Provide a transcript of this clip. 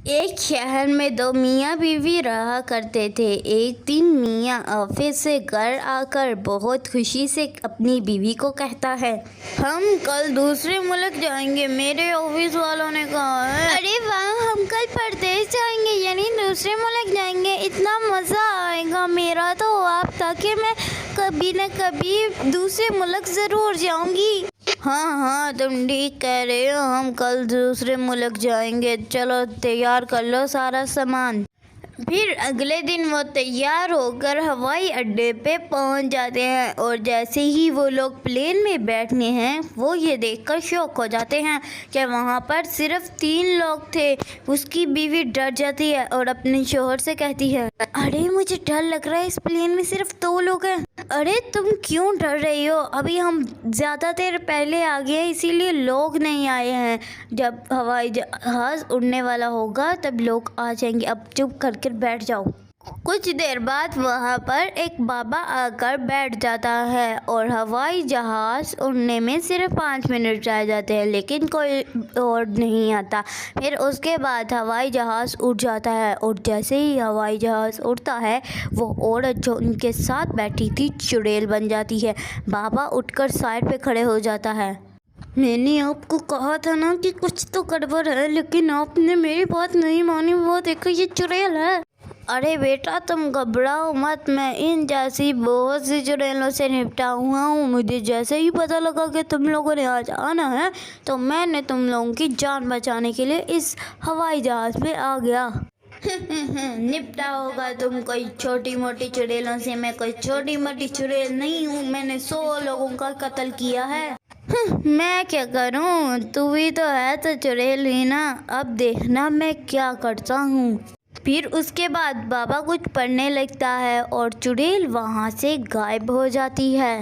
ایک شہر میں دو میاں بیوی رہا کرتے تھے۔ ایک دن میاں آفس سے گھر آ کر بہت خوشی سے اپنی بیوی کو کہتا ہے، ہم کل دوسرے ملک جائیں گے، میرے آفس والوں نے کہا ہے۔ ارے واہ، ہم کل پردیس جائیں گے، یعنی دوسرے ملک جائیں گے، اتنا مزہ آئے گا۔ میرا تو خواب تھا کہ میں کبھی نہ کبھی دوسرے ملک ضرور جاؤں گی۔ ہاں تم ٹھیک کہہ رہے ہو، ہم کل دوسرے ملک جائیں گے، چلو تیار کر لو سارا سامان۔ پھر اگلے دن وہ تیار ہو کر ہوائی اڈے پہ پہنچ جاتے ہیں، اور جیسے ہی وہ لوگ پلین میں بیٹھنے ہیں، وہ یہ دیکھ کر شوق ہو جاتے ہیں کہ وہاں پر صرف 3 لوگ تھے۔ اس کی بیوی ڈر جاتی ہے اور اپنے شوہر سے کہتی ہے، ارے مجھے ڈر لگ رہا ہے، اس پلین میں صرف 2 لوگ ہیں۔ ارے تم کیوں ڈر رہی ہو، ابھی ہم زیادہ دیر پہلے آ گئے ہیں، اسی لیے لوگ نہیں آئے ہیں۔ جب ہوائی جہاز اڑنے والا ہوگا تب لوگ آ جائیں گے، اب چپ کر کے بیٹھ جاؤ۔ کچھ دیر بعد وہاں پر ایک بابا آ کر بیٹھ جاتا ہے، اور ہوائی جہاز اڑنے میں صرف 5 منٹ رہ جاتے ہیں، لیکن کوئی اور نہیں آتا۔ پھر اس کے بعد ہوائی جہاز اڑ جاتا ہے، اور جیسے ہی ہوائی جہاز اڑتا ہے، وہ عورت جو ان کے ساتھ بیٹھی تھی چڑیل بن جاتی ہے۔ بابا اٹھ کر سائڈ پہ کھڑے ہو جاتا ہے۔ میں نے آپ کو کہا تھا نا کہ کچھ تو گڑبڑ ہے، لیکن آپ نے میری بات نہیں مانی، وہ دیکھو یہ چڑیل ہے۔ ارے بیٹا تم گھبراؤ مت، میں ان جیسی بہت سی چڑیلوں سے نپٹا ہوا ہوں۔ مجھے جیسے ہی پتہ لگا کہ تم لوگوں نے آج آنا ہے، تو میں نے تم لوگوں کی جان بچانے کے لیے اس ہوائی جہاز پہ آ گیا۔ نپٹا ہوگا تم کوئی چھوٹی موٹی چڑیلوں سے، میں کوئی چھوٹی موٹی چڑیل نہیں ہوں، میں نے 100 لوگوں کا قتل کیا ہے۔ میں کیا کروں، تو ہی تو ہے تو چڑیل ہی نا، اب دیکھنا میں کیا کرتا ہوں۔ پھر اس کے بعد بابا کچھ پڑھنے لگتا ہے، اور چڑیل وہاں سے غائب ہو جاتی ہے۔